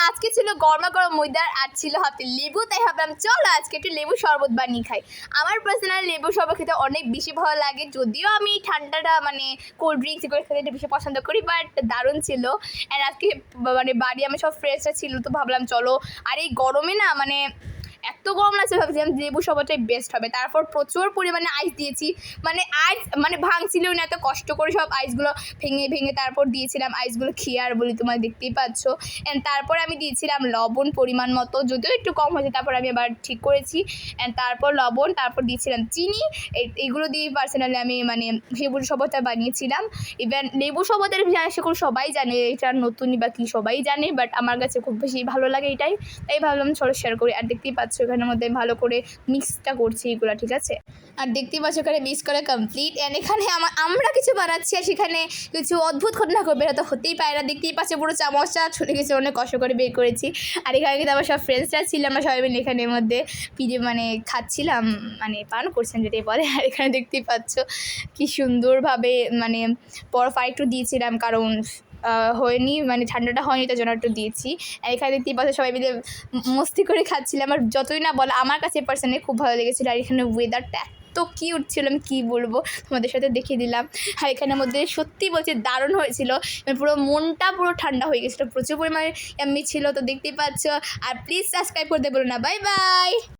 আজকে ছিল গরমা গরম ময়দার আর ছিল হাতে লেবু, তাই ভাবলাম চলো আজকে একটু লেবু শরবত বানিয়ে খাই। আমার পার্সোনাল লেবু শরবত খেতে অনেক বেশি ভালো লাগে, যদিও আমি ঠান্ডাটা মানে কোল্ড ড্রিঙ্কস করে খেতে একটু বেশি পছন্দ করি, বাট দারুণ ছিল। অ্যান্ড আজকে মানে বাড়ি আমার সব ফ্রেন্ডসরা ছিল, তো ভাবলাম চলো। আর এই গরমে না মানে এত গরম লাগছে, ভাবছিলাম লেবু শরবতটাই বেস্ট হবে। তারপর প্রচুর পরিমাণে আইস দিয়েছি, মানে আইস মানে ভাঙছিলই না, এত কষ্ট করে সব আইসগুলো ভেঙে ভেঙে তারপর দিয়েছিলাম। আইসগুলো খেয়ে আর বলি, তোমরা দেখতেই পাচ্ছ। অ্যান্ড তারপর আমি দিয়েছিলাম লবণ পরিমাণ মতো, যদিও একটু কম হয়েছে, তারপর আমি আবার ঠিক করেছি। অ্যান্ড তারপর লবণ, তারপর দিয়েছিলাম চিনি। এইগুলো দিয়ে পার্সোনালি আমি মানে লেবুর শরবতটা বানিয়েছিলাম। ইভেন লেবু শরবতের আশা করি সবাই জানে, এটা নতুনই বা কি সবাই জানে, বাট আমার কাছে খুব বেশি ভালো লাগে এটাই, তাই ভাবলাম চলো শেয়ার করি। আর দেখতেই পাচ্ছ এখানের মধ্যে ভালো করে মিক্সটা করছি এগুলো, ঠিক আছে। আর দেখতেই পাচ্ছ এখানে মিক্স করা কমপ্লিট। অ্যান্ড এখানে আমরা কিছু বানাচ্ছি আর সেখানে কিছু অদ্ভুত ঘটনা করবে, এটা তো হতেই পারে না। দেখতেই পাচ্ছ পুরো চামচটা ছুটে গেছে, অনেক কষ্ট করে বের করেছি। আর এখানে কিন্তু আমার সব ফ্রেন্ডসরা ছিল, আমরা সবাই মিলে এখানের মধ্যে মানে খাচ্ছিলাম, মানে পান করছেন যেটাই বলে। আর এখানে দেখতেই পাচ্ছ কি সুন্দরভাবে মানে বরফ আরেকটু দিয়েছিলাম, কারণ হয়নি মানে ঠান্ডাটা হয়নি, তার জন্য একটু দিয়েছি। এখানে দেখতেই পাচ্ছ সবাই মিলে মস্তি করে খাচ্ছিলাম। আর যতই না বলা, আমার কাছে পার্সোনালি খুব ভালো লেগেছিলো। আর এখানে ওয়েদারটা এত কিউট ছিল, আমি কী বলবো, তোমাদের সাথে দেখিয়ে দিলাম। আর এখানের মধ্যে সত্যি বলছি দারুণ হয়েছিল, পুরো মনটা পুরো ঠান্ডা হয়ে গেছিলো, প্রচুর পরিমাণে এমনি ছিল। তো দেখতেই পাচ্ছ। আর প্লিজ সাবস্ক্রাইব করতে বলো না। Bye bye.